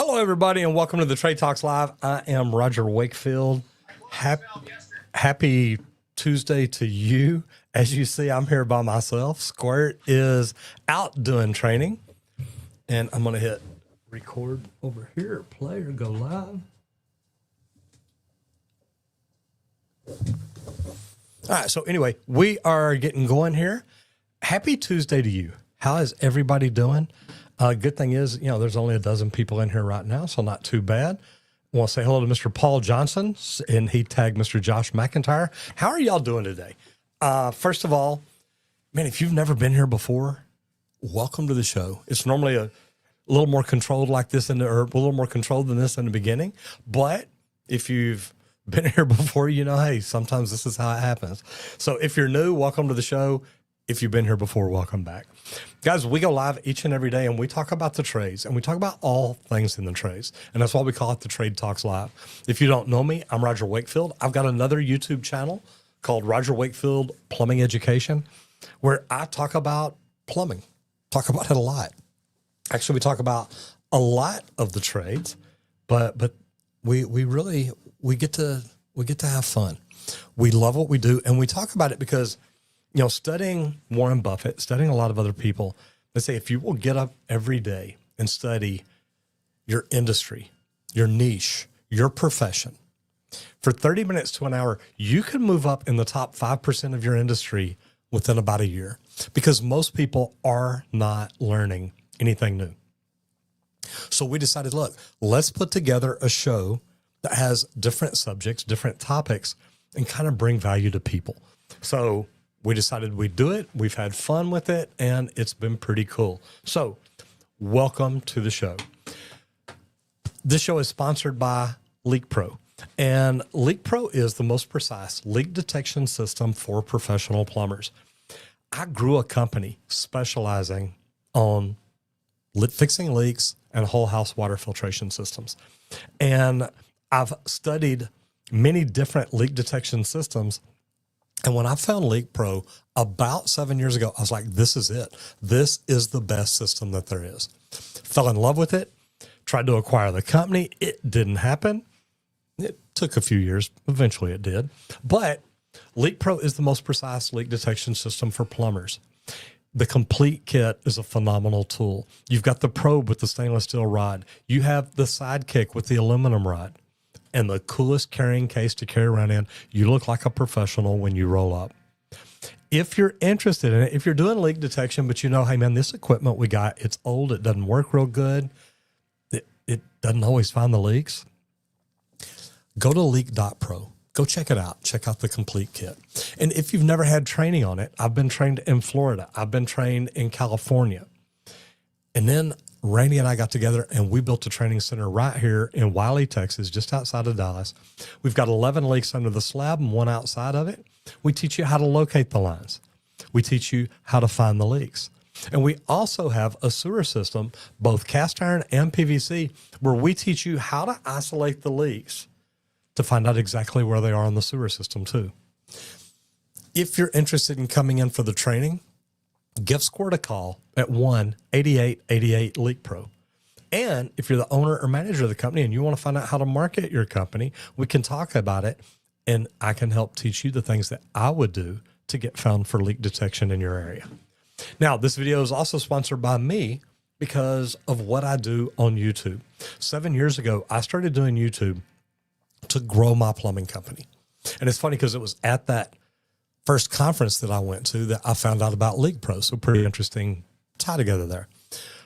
Hello, everybody, and welcome to the Trade Talks Live. I am Roger Wakefield. Happy Tuesday to you. As you see, I'm here by myself. Squirt is out doing training, and I'm going to hit record over here, play or go live. All right, so anyway, we are getting going here. Happy Tuesday to you. How is everybody doing? Good thing is, there's only a dozen people in here right now, so not too bad. I want to say hello to Mr. Paul Johnson, and he tagged Mr. Josh McIntyre. How are y'all doing today? First of all, man, if you've never been here before, welcome to the show. It's normally a little more controlled like this, or a little more controlled than this in the beginning. But if you've been here before, hey, sometimes this is how it happens. So if you're new, welcome to the show. If you've been here before, welcome back. Guys, we go live each and every day, and we talk about the trades, and we talk about all things in the trades, and that's why we call it the Trade Talks Live. If you don't know me, I'm Roger Wakefield. I've got another YouTube channel called Roger Wakefield Plumbing Education, where I talk about plumbing, talk about it a lot. Actually, we talk about a lot of the trades, but we get to have fun. We love what we do, and we talk about it because studying Warren Buffett, studying a lot of other people, they say if you will get up every day and study your industry, your niche, your profession, for 30 minutes to an hour, you can move up in the top 5% of your industry within about a year, because most people are not learning anything new. So we decided, look, let's put together a show that has different subjects, different topics, and kind of bring value to people. So we decided we'd do it. We've had fun with it, and it's been pretty cool. So welcome to the show. This show is sponsored by Leak Pro, and Leak Pro is the most precise leak detection system for professional plumbers. I grew a company specializing on fixing leaks and whole house water filtration systems. And I've studied many different leak detection systems. And when I found Leak Pro about 7 years ago, I was like, this is it. This is the best system that there is. Fell in love with it, tried to acquire the company. It didn't happen. It took a few years. Eventually it did. But Leak Pro is the most precise leak detection system for plumbers. The complete kit is a phenomenal tool. You've got the probe with the stainless steel rod. You have the Sidekick with the aluminum rod. And the coolest carrying case to carry around in. You look like a professional when you roll up. If you're interested in it, if you're doing leak detection, but hey man, this equipment we got, it's old, it doesn't work real good, it doesn't always find the leaks, go to leak.pro. Go check it out. Check out the complete kit. And if you've never had training on it, I've been trained in Florida. I've been trained in California. And then Randy and I got together and we built a training center right here in Wiley, Texas, just outside of Dallas. We've got 11 leaks under the slab and one outside of it. We teach you how to locate the lines. We teach you how to find the leaks. And we also have a sewer system, both cast iron and PVC, where we teach you how to isolate the leaks to find out exactly where they are on the sewer system too. If you're interested in coming in for the training, give Squirt a call at 1-8888-LEAK-PRO. And if you're the owner or manager of the company and you want to find out how to market your company, we can talk about it, and I can help teach you the things that I would do to get found for leak detection in your area. Now, this video is also sponsored by me because of what I do on YouTube. 7 years ago, I started doing YouTube to grow my plumbing company. And it's funny because it was at that first conference that I went to that I found out about Leak Pro. So pretty interesting tie together there.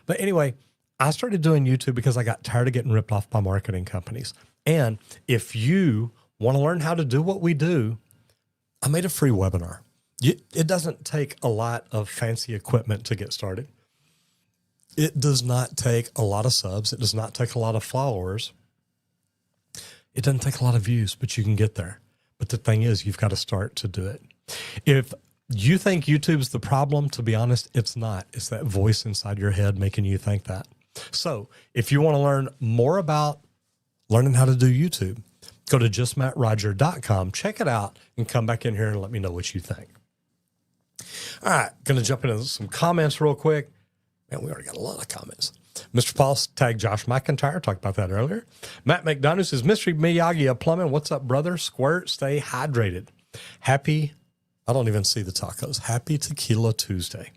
But anyway, I started doing YouTube because I got tired of getting ripped off by marketing companies. And if you want to learn how to do what we do, I made a free webinar. It doesn't take a lot of fancy equipment to get started. It does not take a lot of subs. It does not take a lot of followers. It doesn't take a lot of views, but you can get there. But the thing is, you've got to start to do it. If you think YouTube's the problem, to be honest, it's not. It's that voice inside your head making you think that. So if you want to learn more about learning how to do YouTube, go to justmattroger.com, check it out, and come back in here and let me know what you think. All right, going to jump into some comments real quick. Man, we already got a lot of comments. Mr. Paul tagged Josh McIntyre. Talked about that earlier. Matt McDonough says, Mystery Miyagi of Plumbing. What's up, brother? Squirt, stay hydrated. Happy, I don't even see the tacos. Happy Tequila Tuesday.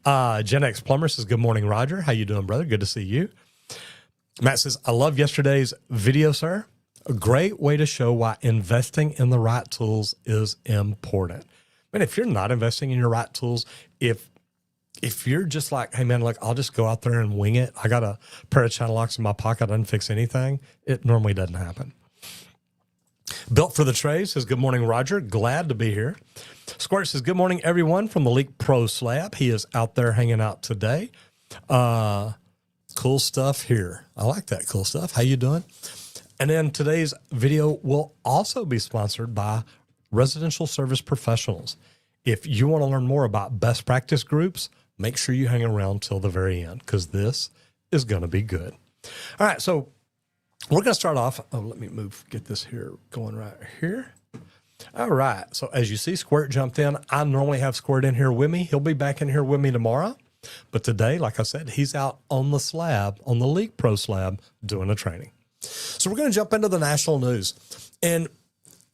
Gen X Plumber says, good morning, Roger. How you doing, brother? Good to see you. Matt says, I love yesterday's video, sir. A great way to show why investing in the right tools is important. I mean, if you're not investing in your right tools, if you're just like, hey, man, look, I'll just go out there and wing it. I got a pair of channel locks in my pocket. I didn't fix anything. It normally doesn't happen. Built for the Trade says, good morning, Roger. Glad to be here. Squirt says, good morning, everyone from the Leak Pro Slab. He is out there hanging out today. Cool stuff here. I like that cool stuff. How you doing? And then today's video will also be sponsored by Residential Service Professionals. If you want to learn more about best practice groups, make sure you hang around till the very end because this is going to be good. All right, so we're going to start off. Oh, let me get this here going right here. All right, so as you see, Squirt jumped in. I normally have Squirt in here with me. He'll be back in here with me tomorrow. But today, like I said, he's out on the slab, on the Leak Pro Slab, doing a training. So we're going to jump into the national news. And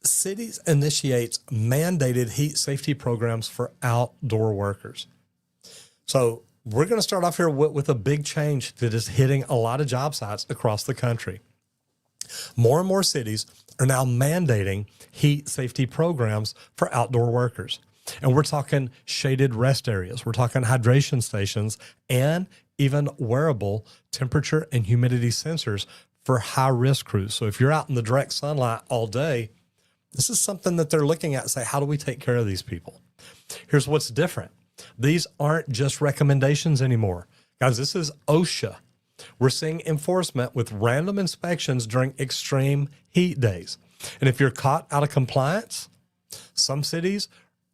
cities initiates mandated heat safety programs for outdoor workers. So we're going to start off here with a big change that is hitting a lot of job sites across the country. More and more cities are now mandating heat safety programs for outdoor workers. And we're talking shaded rest areas. We're talking hydration stations and even wearable temperature and humidity sensors for high-risk crews. So if you're out in the direct sunlight all day, this is something that they're looking at and say, how do we take care of these people? Here's what's different. These aren't just recommendations anymore. Guys, this is OSHA. We're seeing enforcement with random inspections during extreme heat days. And if you're caught out of compliance, some cities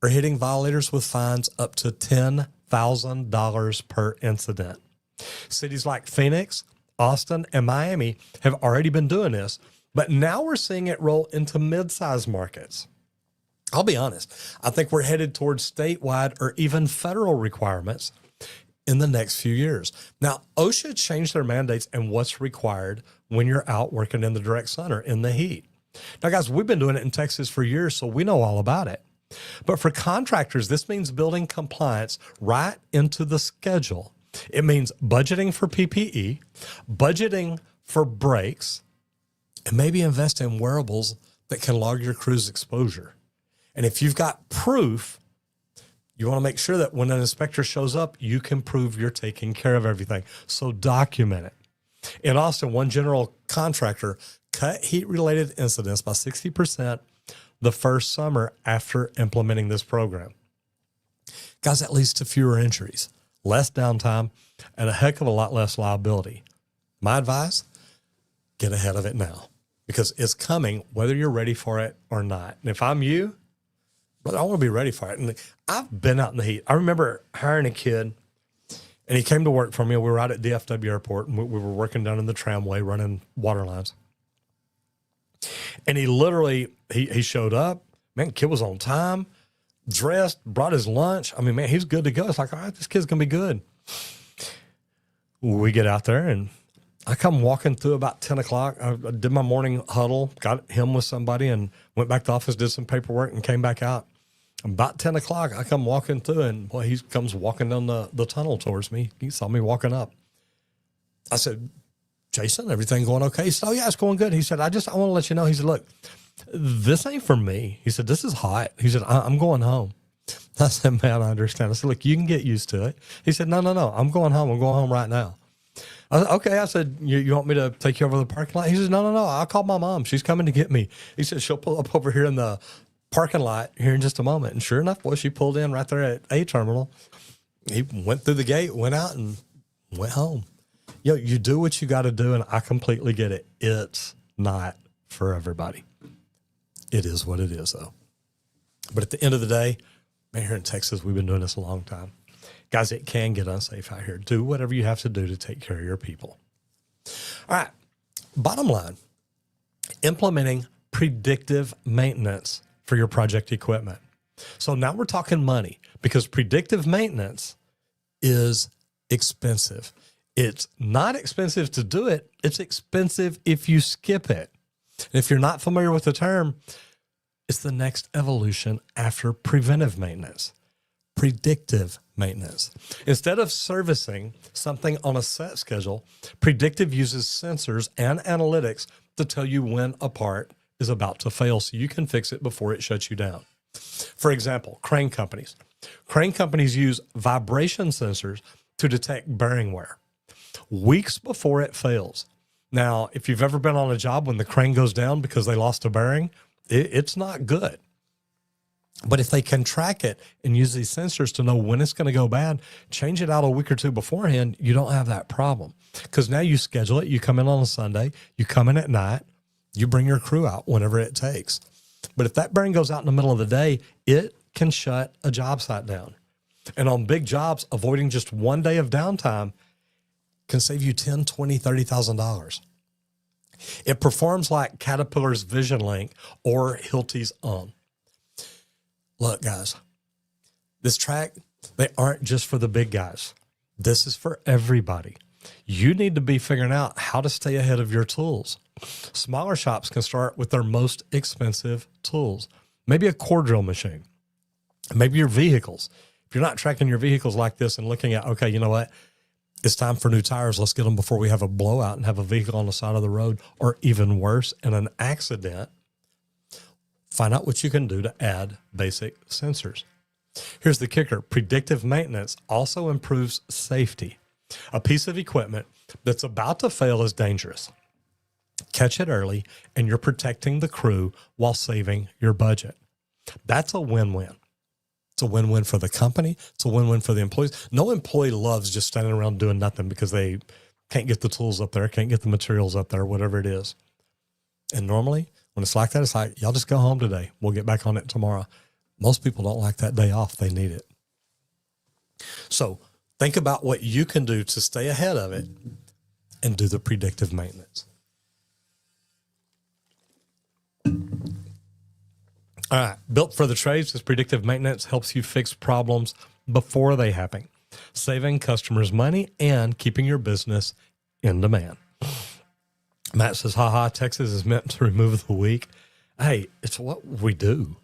are hitting violators with fines up to $10,000 per incident. Cities like Phoenix, Austin, and Miami have already been doing this, but now we're seeing it roll into mid-sized markets. I'll be honest, I think we're headed towards statewide or even federal requirements in the next few years. Now, OSHA changed their mandates and what's required when you're out working in the direct sun or in the heat. Now, guys, we've been doing it in Texas for years, so we know all about it. But for contractors, this means building compliance right into the schedule. It means budgeting for PPE, budgeting for breaks, and maybe invest in wearables that can log your crew's exposure. And if you've got proof, you want to make sure that when an inspector shows up, you can prove you're taking care of everything. So document it. In Austin, one general contractor cut heat-related incidents by 60% the first summer after implementing this program. Guys, that leads to fewer injuries, less downtime, and a heck of a lot less liability. My advice, get ahead of it now because it's coming whether you're ready for it or not. And if I'm you, brother, I want to be ready for it. And I've been out in the heat. I remember hiring a kid, and he came to work for me. We were out at DFW Airport, and we were working down in the tramway running water lines. And he literally, he showed up. Man, kid was on time, dressed, brought his lunch. I mean, man, he's good to go. It's like, all right, this kid's going to be good. We get out there, and I come walking through about 10 o'clock. I did my morning huddle, got him with somebody, and went back to the office, did some paperwork, and came back out. About 10 o'clock, I come walking through, and boy, he comes walking down the tunnel towards me. He saw me walking up. I said, Jason, everything going okay? He said, oh, yeah, it's going good. He said, I want to let you know. He said, look, this ain't for me. He said, this is hot. He said, I'm going home. I said, man, I understand. I said, look, you can get used to it. He said, no, I'm going home. I'm going home right now. I said, okay. I said, you want me to take you over to the parking lot? He says, no. I'll call my mom. She's coming to get me. He said, she'll pull up over here in the parking lot here in just a moment. And sure enough, boy, she pulled in right there at A terminal. He went through the gate, went out, and went home. You do what you got to do, and I completely get it. It's not for everybody. It is what it is, though. But at the end of the day, man, here in Texas, we've been doing this a long time. Guys, it can get unsafe out here. Do whatever you have to do to take care of your people. All right, bottom line, implementing predictive maintenance for your project equipment. So now we're talking money because predictive maintenance is expensive. It's not expensive to do it. It's expensive if you skip it. And if you're not familiar with the term, it's the next evolution after preventive maintenance, predictive maintenance. Instead of servicing something on a set schedule, predictive uses sensors and analytics to tell you when a part is about to fail so you can fix it before it shuts you down. For example, crane companies. Crane companies use vibration sensors to detect bearing wear weeks before it fails. Now, if you've ever been on a job when the crane goes down because they lost a bearing, it's not good. But if they can track it and use these sensors to know when it's going to go bad, change it out a week or two beforehand, you don't have that problem. Because now you schedule it, you come in on a Sunday, you come in at night, you bring your crew out whenever it takes. But if that bearing goes out in the middle of the day, it can shut a job site down. And on big jobs, avoiding just 1 day of downtime can save you $10,000, $20,000, $30,000. It performs like Caterpillar's VisionLink or Hilti's OWN. Look, guys, this track, they aren't just for the big guys. This is for everybody. You need to be figuring out how to stay ahead of your tools. Smaller shops can start with their most expensive tools, maybe a core drill machine, maybe your vehicles. If you're not tracking your vehicles like this and looking at, okay, you know what? It's time for new tires. Let's get them before we have a blowout and have a vehicle on the side of the road, or even worse, in an accident. Find out what you can do to add basic sensors. Here's the kicker. Predictive maintenance also improves safety. A piece of equipment that's about to fail is dangerous. Catch it early, and you're protecting the crew while saving your budget. That's a win-win. It's a win-win for the company. It's a win-win for the employees. No employee loves just standing around doing nothing because they can't get the tools up there, can't get the materials up there, whatever it is. And normally, when it's like that, it's like, y'all just go home today. We'll get back on it tomorrow. Most people don't like that day off. They need it. So think about what you can do to stay ahead of it and do the predictive maintenance. All right. Built for the trades, this predictive maintenance helps you fix problems before they happen, saving customers money and keeping your business in demand. Matt says, haha, Texas is meant to remove the weak. Hey, it's what we do.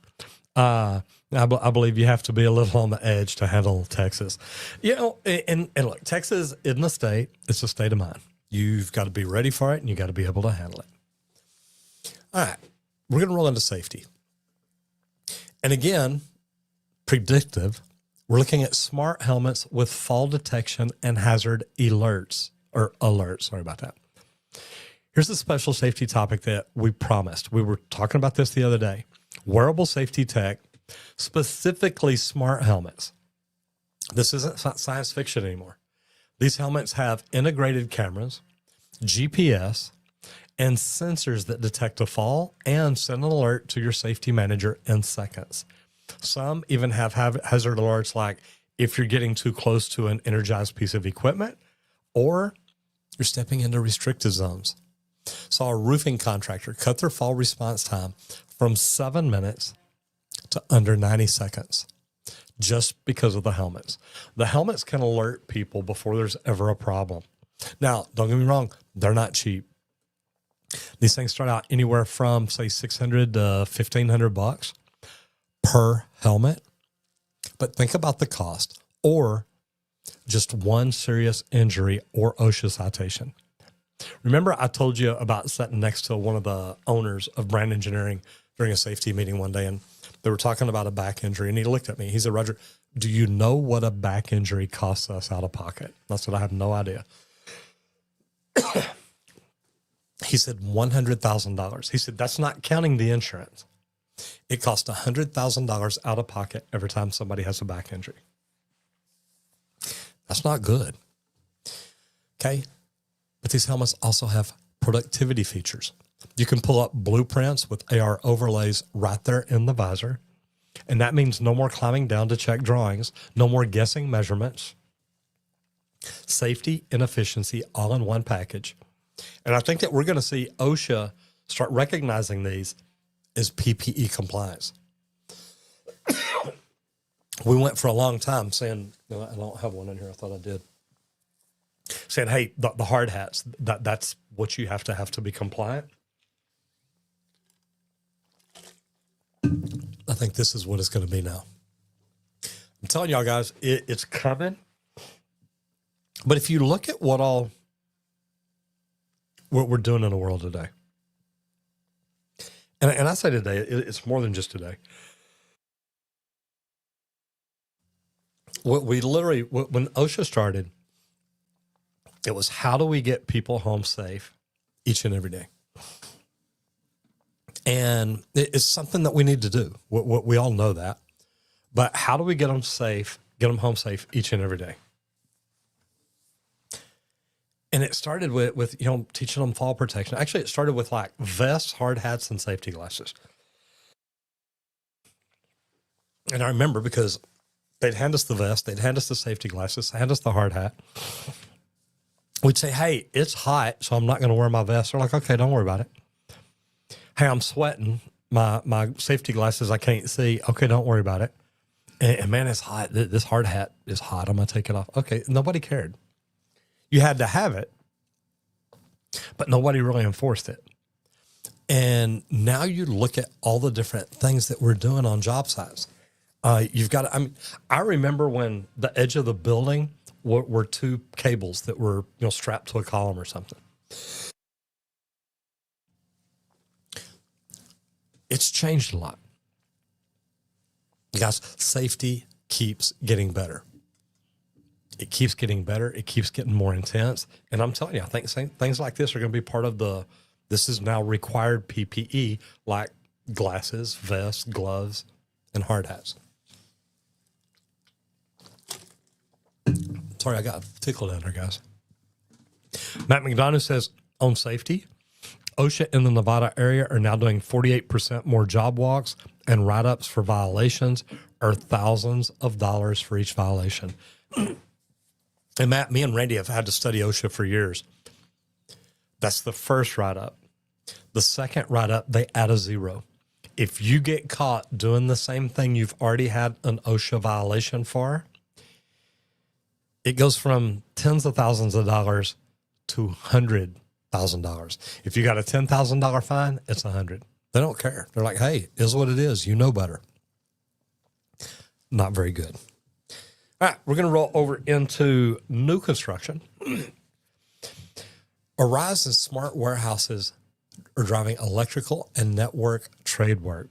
I believe you have to be a little on the edge to handle Texas. You know, and look, Texas isn't a state. It's a state of mind. You've got to be ready for it, and you got to be able to handle it. All right. We're going to roll into safety. And again, predictive, we're looking at smart helmets with fall detection and hazard alerts. Sorry about that. Here's a special safety topic that we promised. We were talking about this the other day. Wearable safety tech, specifically smart helmets. This isn't science fiction anymore. These helmets have integrated cameras, GPS, and sensors that detect a fall and send an alert to your safety manager in seconds. Some even have hazard alerts like if you're getting too close to an energized piece of equipment or you're stepping into restricted zones. Saw a roofing contractor cut their fall response time from 7 minutes to under 90 seconds just because of the helmets. The helmets can alert people before there's ever a problem. Now, don't get me wrong, they're not cheap. These things start out anywhere from, say, $600 to $1,500 per helmet. But think about the cost, or just one serious injury or OSHA citation. Remember I told you about sitting next to one of the owners of Brand Engineering during a safety meeting one day, and they were talking about a back injury, and he looked at me. He said, Roger, do you know what a back injury costs us out of pocket? I said, I have no idea. He said, $100,000. He said, that's not counting the insurance. It costs $100,000 out of pocket every time somebody has a back injury. That's not good. Okay. But these helmets also have productivity features. You can pull up blueprints with AR overlays right there in the visor. And that means no more climbing down to check drawings, no more guessing measurements. Safety and efficiency all in one package. And I think that we're going to see OSHA start recognizing these as PPE compliance. We went for a long time saying, no, I don't have one in here. I thought I did. saying, hey, the hard hats, that's what you have to be compliant. I think this is what it's going to be now. I'm telling y'all guys, it's coming. But if you look at what we're doing in the world today, and I say today, it's more than just today. What we literally, when OSHA started, it was how do we get people home safe each and every day? And it's something that we need to do. We all know that. But how do we get them home safe each and every day? And it started with teaching them fall protection. Actually, it started with like vests, hard hats, and safety glasses. And I remember because they'd hand us the vest, they'd hand us the safety glasses, hand us the hard hat. We'd say, hey, it's hot, so I'm not going to wear my vest. They're like, okay, don't worry about it. Hey, I'm sweating. My safety glasses, I can't see. Okay, don't worry about it. And man, it's hot. This hard hat is hot. I'm going to take it off. Okay, nobody cared. You had to have it, but nobody really enforced it. And now you look at all the different things that we're doing on job sites. You've got, I remember when the edge of the building were two cables that were, strapped to a column or something. It's changed a lot. Guys, safety keeps getting better. It keeps getting better. It keeps getting more intense. And I'm telling you, I think things like this are going to be part of this is now required PPE, like glasses, vests, gloves, and hard hats. Sorry, I got tickled in there, guys. Matt McDonough says, on safety, OSHA in the Nevada area are now doing 48% more job walks, and write-ups for violations are thousands of dollars for each violation. And Matt, me and Randy have had to study OSHA for years. That's the first write-up. The second write-up, they add a 0. If you get caught doing the same thing you've already had an OSHA violation for, it goes from tens of thousands of dollars to $100,000. If you got a $10,000 fine, it's $100,000. They don't care. They're like, hey, is what it is. You know better. Not very good. All right, we're going to roll over into new construction. A rise in smart warehouses are driving electrical and network trade work.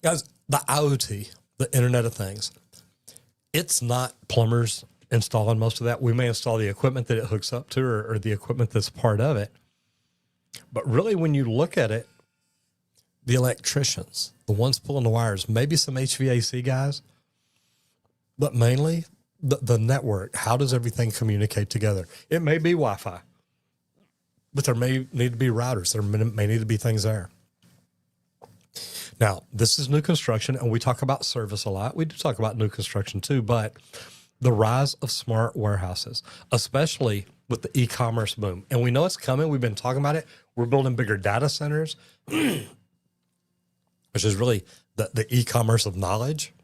Guys, the IoT, the Internet of Things, it's not plumbers installing most of that. We may install the equipment that it hooks up to or the equipment that's part of it. But really, when you look at it, the electricians, the ones pulling the wires, maybe some HVAC guys, but mainly the network. How does everything communicate together? It may be Wi-Fi, but there may need to be routers. There may need to be things there. Now, this is new construction, and we talk about service a lot. We do talk about new construction too, but the rise of smart warehouses, especially with the e-commerce boom. And we know it's coming. We've been talking about it. We're building bigger data centers, which is really the e-commerce of knowledge.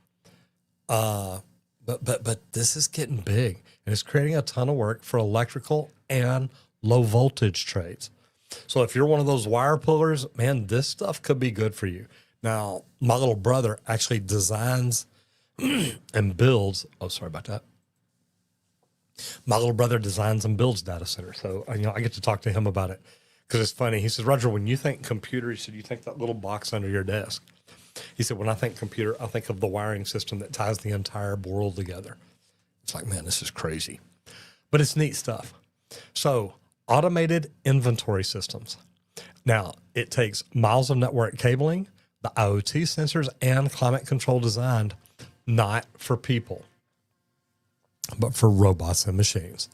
But this is getting big, and it's creating a ton of work for electrical and low voltage trades. So if you're one of those wire pullers, man, this stuff could be good for you. Now, my little brother actually designs and builds. Oh, sorry about that. My little brother designs and builds data centers. So, I get to talk to him about it because it's funny. He says, Roger, when you think computer, he said, you think that little box under your desk. He said, when I think computer, I think of the wiring system that ties the entire world together. It's like, man, this is crazy. But it's neat stuff. So automated inventory systems. Now, it takes miles of network cabling, the IoT sensors, and climate control designed not for people, but for robots and machines.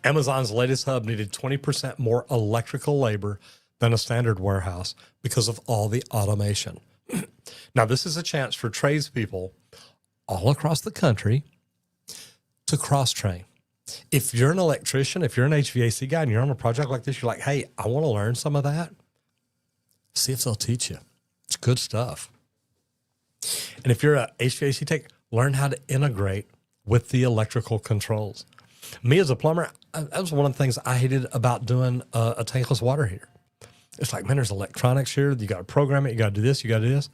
Amazon's latest hub needed 20% more electrical labor than a standard warehouse because of all the automation. Now, this is a chance for tradespeople all across the country to cross-train. If you're an electrician, if you're an HVAC guy and you're on a project like this, you're like, hey, I want to learn some of that. See if they'll teach you. It's good stuff. And if you're a HVAC tech, learn how to integrate with the electrical controls. Me as a plumber, that was one of the things I hated about doing a tankless water heater. It's like, man, there's electronics here. You got to program it. You got to do this. You got to do this.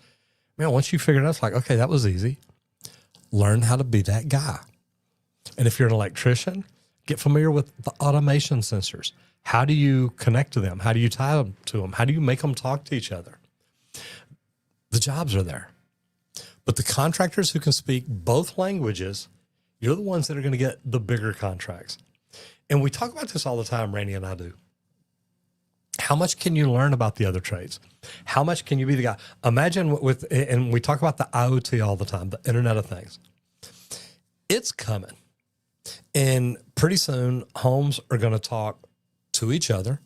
Man, once you figure it out, it's like, okay, that was easy. Learn how to be that guy. And if you're an electrician, get familiar with the automation sensors. How do you connect to them? How do you tie them to them? How do you make them talk to each other? The jobs are there. But the contractors who can speak both languages, you're the ones that are going to get the bigger contracts. And we talk about this all the time, Randy and I do. How much can you learn about the other trades? How much can you be the guy? Imagine and we talk about the IoT all the time, the Internet of Things. It's coming. And pretty soon, homes are going to talk to each other.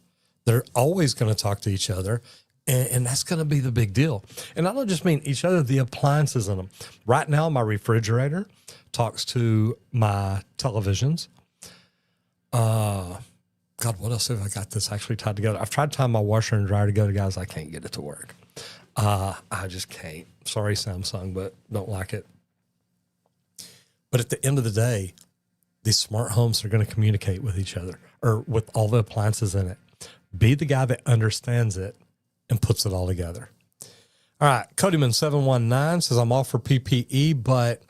They're always going to talk to each other. And that's going to be the big deal. And I don't just mean each other, the appliances in them. Right now, my refrigerator talks to my televisions. God, what else have I got this actually tied together? I've tried tying my washer and dryer together, guys. I can't get it to work. I just can't. Sorry, Samsung, but don't like it. But at the end of the day, these smart homes are going to communicate with each other or with all the appliances in it. Be the guy that understands it and puts it all together. All right. Codyman719 says, I'm all for PPE, but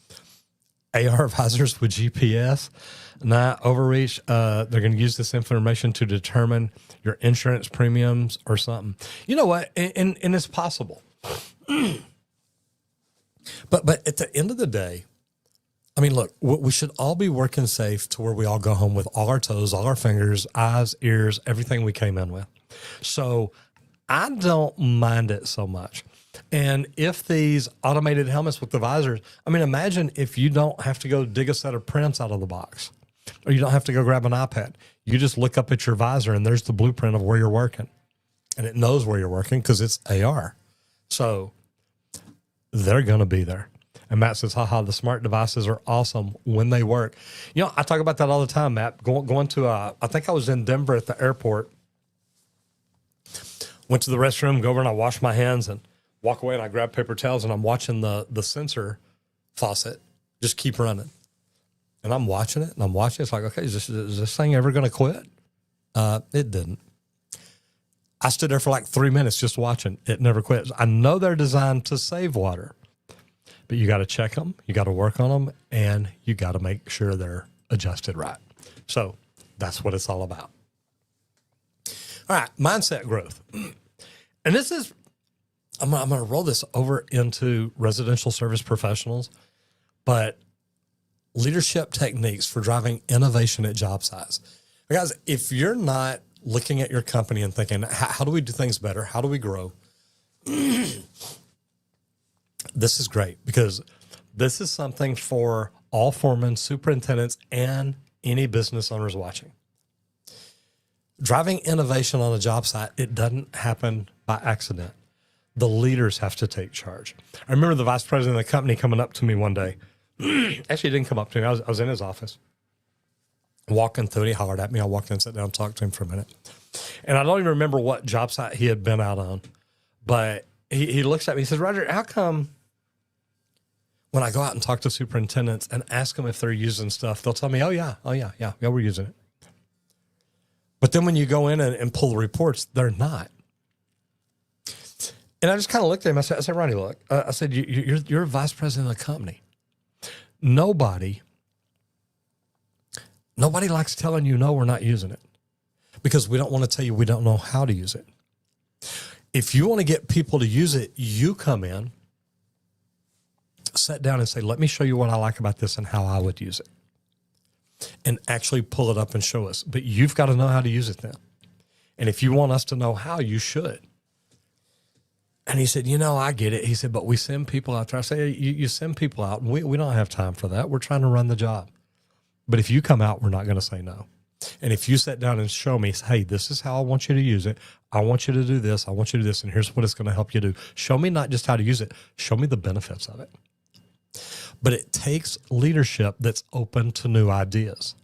AR visors with GPS, not overreach. They're going to use this information to determine your insurance premiums or something. You know what? And it's possible. But at the end of the day, I mean, look, we should all be working safe to where we all go home with all our toes, all our fingers, eyes, ears, everything we came in with. So I don't mind it so much. And if these automated helmets with the visors, I mean, imagine if you don't have to go dig a set of prints out of the box, or you don't have to go grab an iPad. You just look up at your visor and there's the blueprint of where you're working. And it knows where you're working because it's AR. So they're going to be there. And Matt says, haha, the smart devices are awesome when they work. You know, I talk about that all the time, Matt. Going to, I think I was in Denver at the airport, went to the restroom, go over and I wash my hands and walk away and I grab paper towels and I'm watching the sensor faucet just keep running. And I'm watching it and I'm watching it. It's like, okay, is this thing ever going to quit? It didn't. I stood there for like 3 minutes just watching. It never quit. I know they're designed to save water, but you got to check them. You got to work on them and you got to make sure they're adjusted right. So that's what it's all about. All right. Mindset growth. And this is, I'm going to roll this over into residential service professionals, but leadership techniques for driving innovation at job sites. Guys, if you're not looking at your company and thinking, how do we do things better? How do we grow? This is great because this is something for all foremen, superintendents, and any business owners watching. Driving innovation on a job site, it doesn't happen by accident. The leaders have to take charge. I remember the vice president of the company coming up to me one day. Actually, he didn't come up to me. I was in his office, walking through, and he hollered at me. I walked in, sat down, talked to him for a minute. And I don't even remember what job site he had been out on, but he looks at me. He says, Roger, how come when I go out and talk to superintendents and ask them if they're using stuff, they'll tell me, oh, yeah, we're using it. But then when you go in and pull the reports, they're not. And I just kind of looked at him. I said, Ronnie, look, I said, you're a vice president of the company. Nobody likes telling you, no, we're not using it because we don't want to tell you we don't know how to use it. If you want to get people to use it, you come in, sit down and say, let me show you what I like about this and how I would use it. And actually pull it up and show us. But you've got to know how to use it then. And if you want us to know how, you should. And he said, I get it. He said, but we send people out there. I say, you send people out, and we don't have time for that. We're trying to run the job. But if you come out, we're not going to say no. And if you sit down and show me, hey, this is how I want you to use it. I want you to do this. I want you to do this. And here's what it's going to help you do. Show me not just how to use it. Show me the benefits of it. But it takes leadership that's open to new ideas.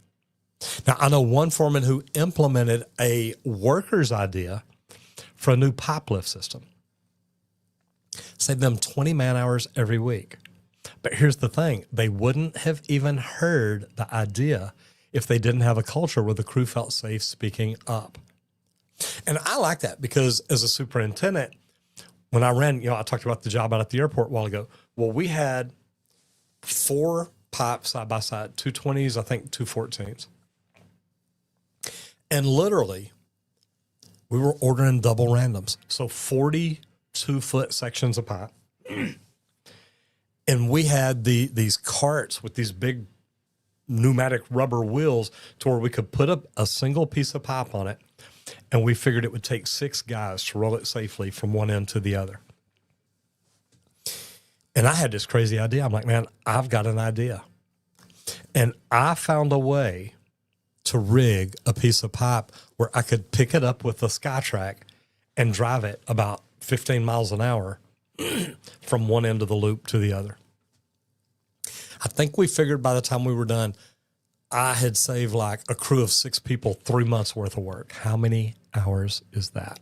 Now, I know one foreman who implemented a worker's idea for a new pipe lift system. Saved them 20 man hours every week. But here's the thing. They wouldn't have even heard the idea if they didn't have a culture where the crew felt safe speaking up. And I like that because as a superintendent, when I ran, I talked about the job out at the airport a while ago. Well, we had 4 pipes side by side, 220s, I think 214s. And literally, we were ordering double randoms. So 42-foot sections of pipe. And we had these carts with these big pneumatic rubber wheels to where we could put up a single piece of pipe on it. And we figured it would take 6 guys to roll it safely from one end to the other. And I had this crazy idea. I'm like, man, I've got an idea. And I found a way to rig a piece of pipe where I could pick it up with a SkyTrack and drive it about 15 miles an hour from one end of the loop to the other. I think we figured by the time we were done, I had saved like a crew of 6 people 3 months worth of work. How many hours is that?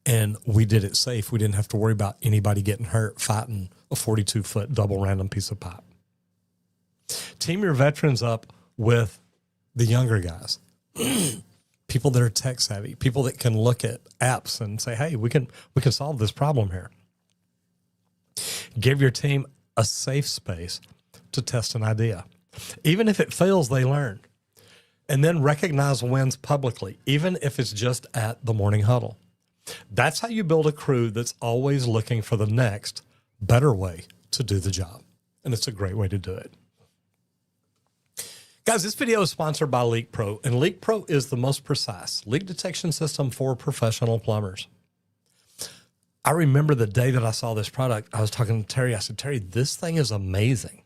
And we did it safe. We didn't have to worry about anybody getting hurt fighting a 42-foot double random piece of pipe. Team your veterans up with the younger guys, people that are tech savvy, people that can look at apps and say, hey, we can solve this problem here. Give your team a safe space to test an idea. Even if it fails, they learn. And then recognize wins publicly, even if it's just at the morning huddle. That's how you build a crew that's always looking for the next better way to do the job. And it's a great way to do it. Guys, this video is sponsored by Leak Pro, and Leak Pro is the most precise leak detection system for professional plumbers. I remember the day that I saw this product, I was talking to Terry. I said, Terry, this thing is amazing.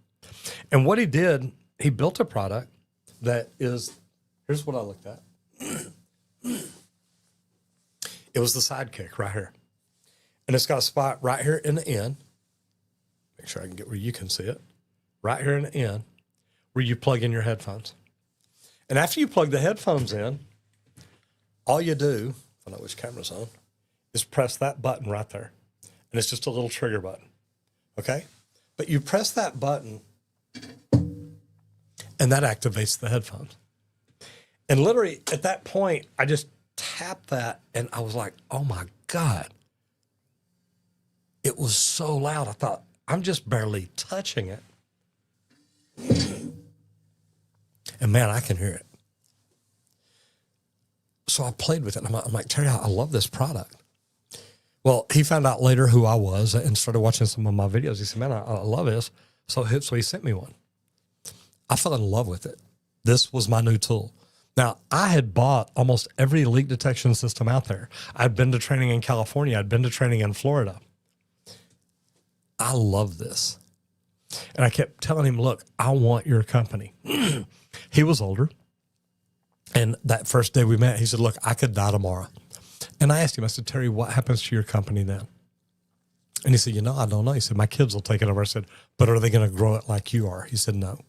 And what he did, he built a product that is, here's what I looked at. It was the Sidekick right here. And it's got a spot right here in the end. Make sure I can get where you can see it. Right here in the end, where you plug in your headphones. And after you plug the headphones in, all you do, I don't know which camera's on, is press that button right there. And it's just a little trigger button. Okay? But you press that button and that activates the headphones. And literally at that point, I just tapped that and I was like, oh my God. It was so loud. I thought, I'm just barely touching it. And man, I can hear it. So I played with it. And I'm like, Terry, I love this product. Well, he found out later who I was and started watching some of my videos. He said, man, I love this. So he sent me one. I fell in love with it. This was my new tool. Now, I had bought almost every leak detection system out there. I'd been to training in California. I'd been to training in Florida. I love this. And I kept telling him, look, I want your company. He was older. And that first day we met, he said, look, I could die tomorrow. And I asked him, I said, Terry, what happens to your company then? And he said, I don't know. He said, my kids will take it over. I said, but are they going to grow it like you are? He said, no.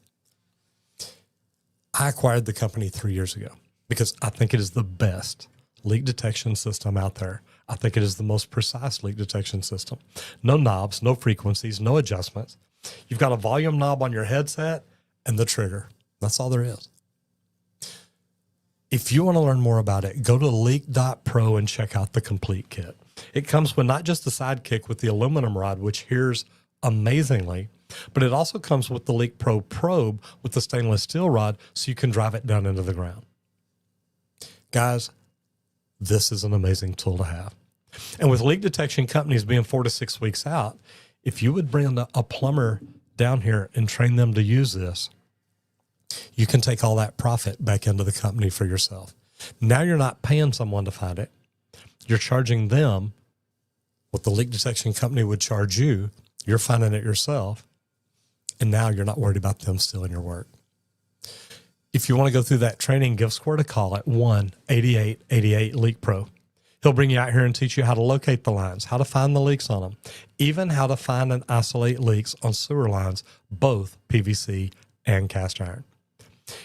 I acquired the company 3 years ago because I think it is the best leak detection system out there. I think it is the most precise leak detection system. No knobs, no frequencies, no adjustments. You've got a volume knob on your headset and the trigger. That's all there is. If you want to learn more about it, go to leak.pro and check out the complete kit. It comes with not just the Sidekick with the aluminum rod, which hears amazingly, but it also comes with the Leak Pro probe with the stainless steel rod so you can drive it down into the ground. Guys, this is an amazing tool to have. And with leak detection companies being 4 to 6 weeks out, if you would bring a plumber down here and train them to use this, you can take all that profit back into the company for yourself. Now you're not paying someone to find it. You're charging them what the leak detection company would charge you. You're finding it yourself. And now you're not worried about them stealing your work. If you want to go through that training, give Squirt a call at 1-8888-LEAK-PRO. He'll bring you out here and teach you how to locate the lines, how to find the leaks on them, even how to find and isolate leaks on sewer lines, both PVC and cast iron.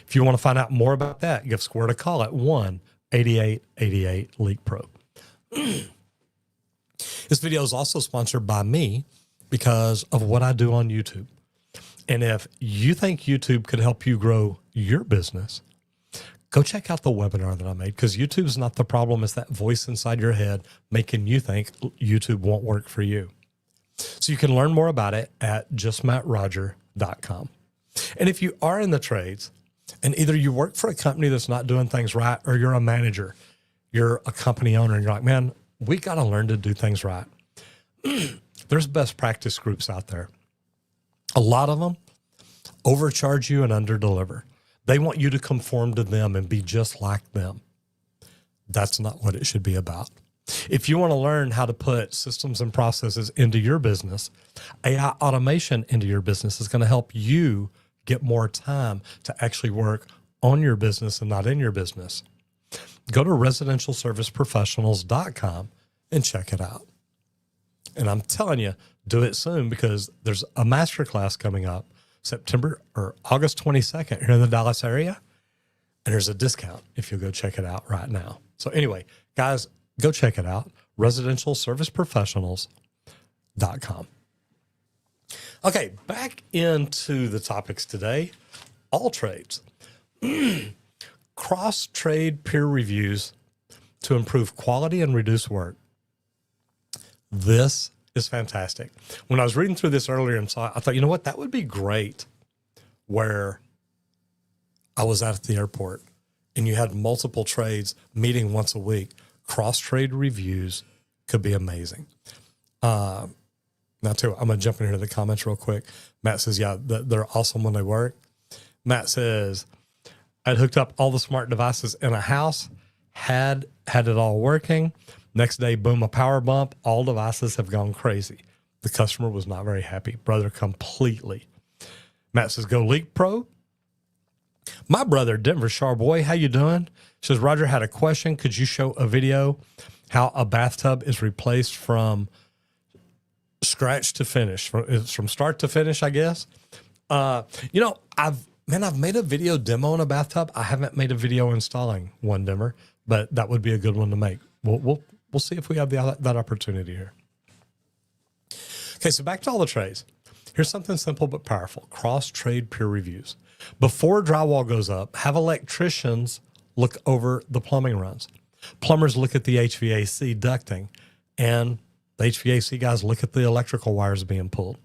If you want to find out more about that, give Squirt a call at 1-8888-LEAK-PRO. This video is also sponsored by me because of what I do on YouTube. And if you think YouTube could help you grow your business, go check out the webinar that I made, because YouTube's not the problem. It's that voice inside your head making you think YouTube won't work for you. So you can learn more about it at justmattroger.com. And if you are in the trades and either you work for a company that's not doing things right, or you're a manager, you're a company owner, and you're like, man, we got to learn to do things right. There's best practice groups out there. A lot of them overcharge you and underdeliver. They want you to conform to them and be just like them. That's not what it should be about. If you want to learn how to put systems and processes into your business, AI automation into your business is going to help you get more time to actually work on your business and not in your business. Go to residentialserviceprofessionals.com and check it out. And I'm telling you, do it soon, because there's a masterclass coming up September or August 22nd here in the Dallas area. And there's a discount if you go check it out right now. So anyway, guys, go check it out. residentialserviceprofessionals.com. Okay, back into the topics today. All trades. Cross-trade peer reviews to improve quality and reduce work. This is fantastic. When I was reading through this earlier and saw it, I thought, you know what, that would be great where I was out at the airport and you had multiple trades meeting once a week. Cross-trade reviews could be amazing. Now, too, I'm going to jump in here to the comments real quick. Matt says, yeah, they're awesome when they work. Matt says, I'd hooked up all the smart devices in a house, had it all working. Next day, boom, a power bump. All devices have gone crazy. The customer was not very happy. Brother, completely. Matt says, go Leak Pro. My brother, Denver Charboy, how you doing? Says, Roger had a question. Could you show a video how a bathtub is replaced from scratch to finish, from start to finish, I guess? You know, I've made a video demo on a bathtub. I haven't made a video installing one, Denver, but that would be a good one to make. We'll see if we have that opportunity here. Okay, so back to all the trades. Here's something simple but powerful. Cross-trade peer reviews. Before drywall goes up, have electricians look over the plumbing runs. Plumbers look at the HVAC ducting, and the HVAC guys look at the electrical wires being pulled.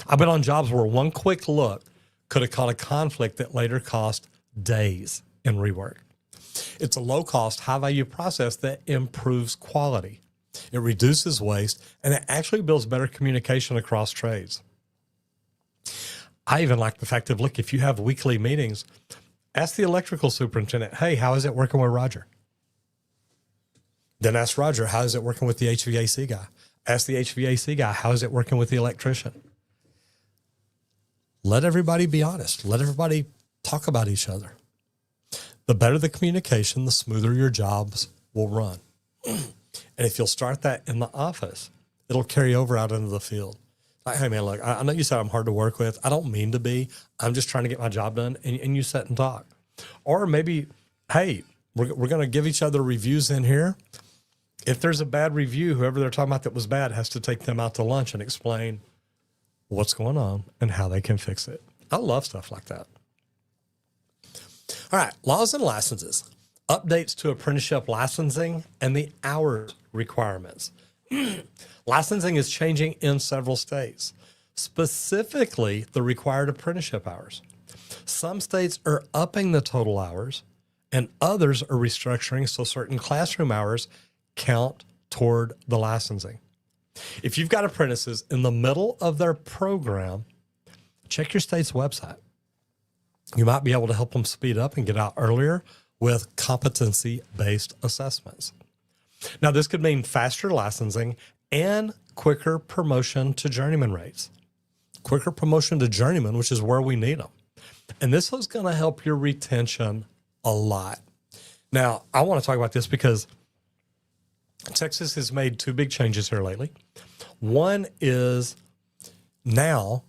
I've been on jobs where one quick look could have caught a conflict that later cost days in rework. It's a low-cost, high-value process that improves quality. It reduces waste, and it actually builds better communication across trades. I even like the fact of, look, if you have weekly meetings, ask the electrical superintendent, hey, how is it working with Roger? Then ask Roger, how is it working with the HVAC guy? Ask the HVAC guy, how is it working with the electrician? Let everybody be honest. Let everybody talk about each other. The better the communication, the smoother your jobs will run. And if you'll start that in the office, it'll carry over out into the field. Like, hey, man, look, I know you said I'm hard to work with. I don't mean to be. I'm just trying to get my job done. And you sit and talk. Or maybe, hey, we're going to give each other reviews in here. If there's a bad review, whoever they're talking about that was bad has to take them out to lunch and explain what's going on and how they can fix it. I love stuff like that. All right, laws and licenses. Updates to apprenticeship licensing and the hours requirements. Licensing is changing in several states, specifically the required apprenticeship hours. Some states are upping the total hours, and others are restructuring so certain classroom hours count toward the licensing. If you've got apprentices in the middle of their program, check your state's website. You might be able to help them speed up and get out earlier with competency-based assessments. Now, this could mean faster licensing and quicker promotion to journeyman rates. Quicker promotion to journeyman, which is where we need them. And this is going to help your retention a lot. Now, I want to talk about this because Texas has made two big changes here lately. One is now,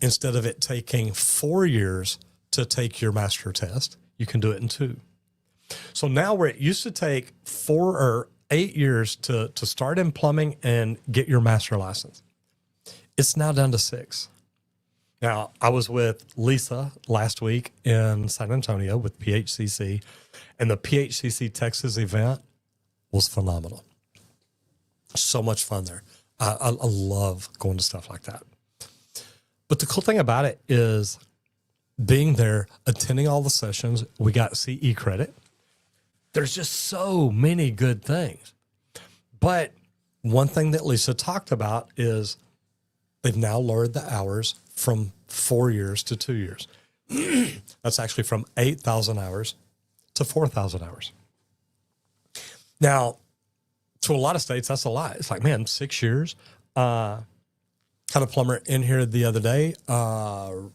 instead of it taking 4 years to take your master test, you can do it in 2. So now where it used to take 4 or 8 years to start in plumbing and get your master license, it's now down to 6. Now, I was with Lisa last week in San Antonio with PHCC, and the PHCC Texas event was phenomenal. So much fun there. I love going to stuff like that. But the cool thing about it is being there, attending all the sessions, we got CE credit. There's just so many good things. But one thing that Lisa talked about is they've now lowered the hours from 4 years to 2 years. That's actually from 8,000 hours to 4,000 hours. Now, to a lot of states, that's a lot. It's like, man, 6 years. Had a plumber in here the other day, High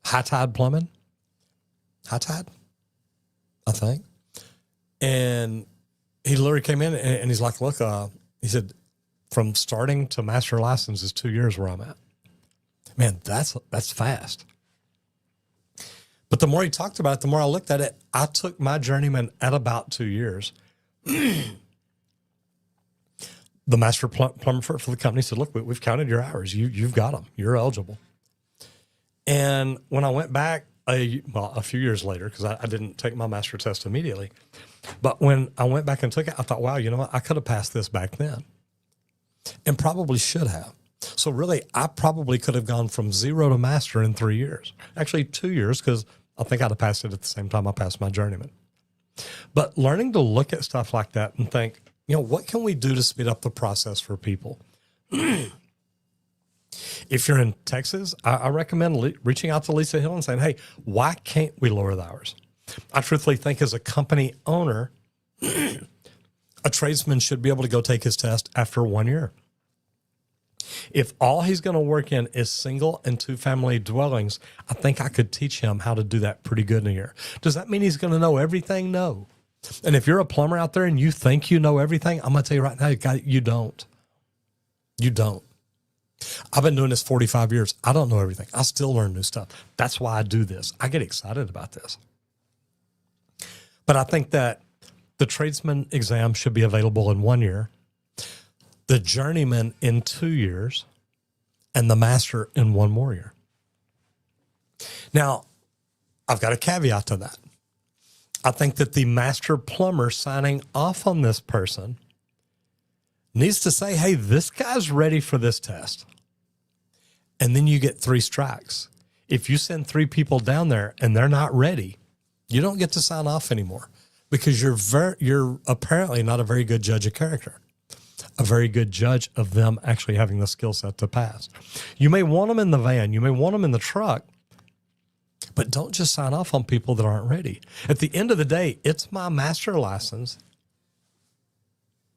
Tide Plumbing. High Tide, I think. And he literally came in and he's like, look, he said, from starting to master license is 2 years where I'm at. Man, that's fast. But the more he talked about it, the more I looked at it, I took my journeyman at about 2 years. The master plumber for the company said, look, we've counted your hours. You've got them. You're eligible. And when I went back a few years later, because I didn't take my master test immediately, but when I went back and took it, I thought, wow, you know what? I could have passed this back then and probably should have. So really, I probably could have gone from 0 to master in 3 years, actually 2 years, because I think I'd have passed it at the same time I passed my journeyman. But learning to look at stuff like that and think, you know, what can we do to speed up the process for people? If you're in Texas, I recommend reaching out to Lisa Hill and saying, hey, why can't we lower the hours? I truthfully think as a company owner, a tradesman should be able to go take his test after 1 year. If all he's going to work in is single and 2-family dwellings, I think I could teach him how to do that pretty good in a year. Does that mean he's going to know everything? No. And if you're a plumber out there and you think you know everything, I'm going to tell you right now, you don't. You don't. I've been doing this 45 years. I don't know everything. I still learn new stuff. That's why I do this. I get excited about this. But I think that the tradesman exam should be available in 1 year, the journeyman in 2 years, and the master in 1 more year. Now, I've got a caveat to that. I think that the master plumber signing off on this person needs to say, hey, this guy's ready for this test. And then you get 3 strikes. If you send 3 people down there and they're not ready, you don't get to sign off anymore because you're apparently not a very good judge of character, a very good judge of them actually having the skill set to pass. You may want them in the van. You may want them in the truck, but don't just sign off on people that aren't ready. At the end of the day, it's my master license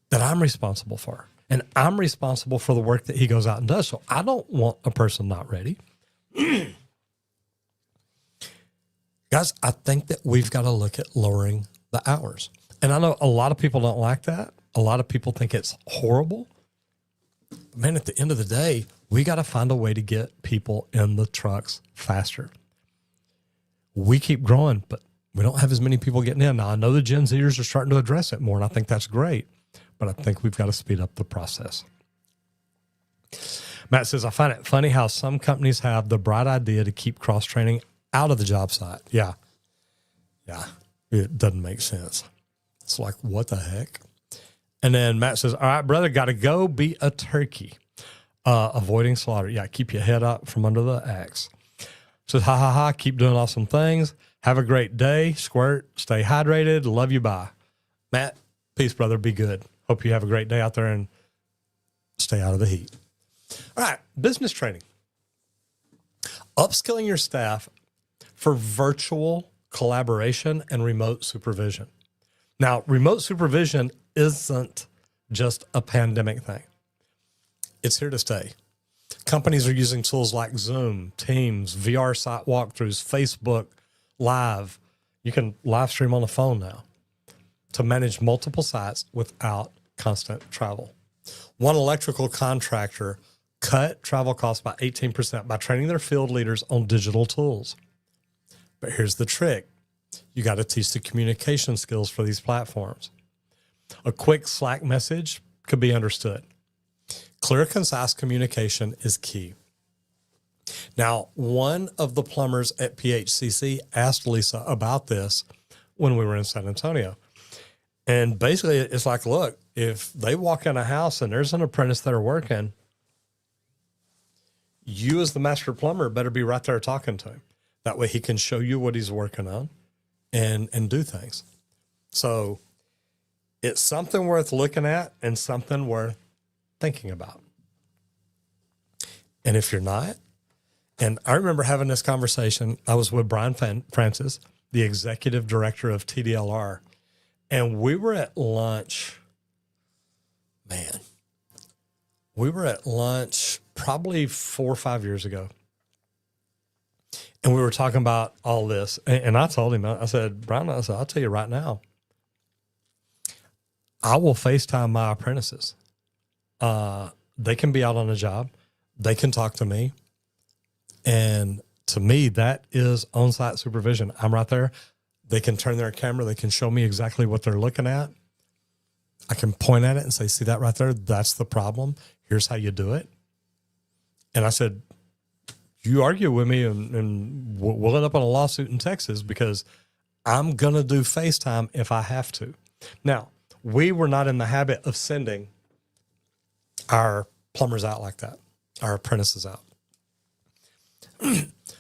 that I'm responsible for. And I'm responsible for the work that he goes out and does. So I don't want a person not ready. Guys, I think that we've got to look at lowering the hours. And I know a lot of people don't like that. A lot of people think it's horrible. But man, at the end of the day, we got to find a way to get people in the trucks faster. We keep growing, but we don't have as many people getting in. Now, I know the Gen Zers are starting to address it more, and I think that's great. But I think we've got to speed up the process. Matt says, I find it funny how some companies have the bright idea to keep cross-training out of the job site. Yeah. It doesn't make sense. It's like, what the heck? And then Matt says, all right, brother, got to go be a turkey. Avoiding slaughter. Yeah, keep your head up from under the axe. Says, ha, keep doing awesome things. Have a great day. Squirt, stay hydrated. Love you, bye. Matt, peace, brother. Be good. Hope you have a great day out there and stay out of the heat. All right, business training. Upskilling your staff for virtual collaboration and remote supervision. Now, remote supervision isn't just a pandemic thing. It's here to stay. Companies are using tools like Zoom, Teams, VR site walkthroughs, Facebook Live. You can live stream on the phone now to manage multiple sites without constant travel. One electrical contractor cut travel costs by 18% by training their field leaders on digital tools. But here's the trick. You got to teach the communication skills for these platforms. A quick Slack message could be understood. Clear, concise communication is key. Now, one of the plumbers at PHCC asked Lisa about this when we were in San Antonio. And basically, it's like, look, if they walk in a house and there's an apprentice there working, you as the master plumber better be right there talking to him. That way he can show you what he's working on and do things. So it's something worth looking at and something worth thinking about. And if you're not, and I remember having this conversation, I was with Brian Francis, the executive director of TDLR, and we were at lunch. Man, we were at lunch probably 4 or 5 years ago. And we were talking about all this. And I told him, I said, Brian, I said, I'll tell you right now, I will FaceTime my apprentices. They can be out on a job. They can talk to me. And to me, that is on-site supervision. I'm right there. They can turn their camera. They can show me exactly what they're looking at. I can point at it and say, see that right there? That's the problem. Here's how you do it. And I said, you argue with me and we'll end up on a lawsuit in Texas because I'm going to do FaceTime if I have to. Now, we were not in the habit of sending our plumbers out like that, our apprentices out.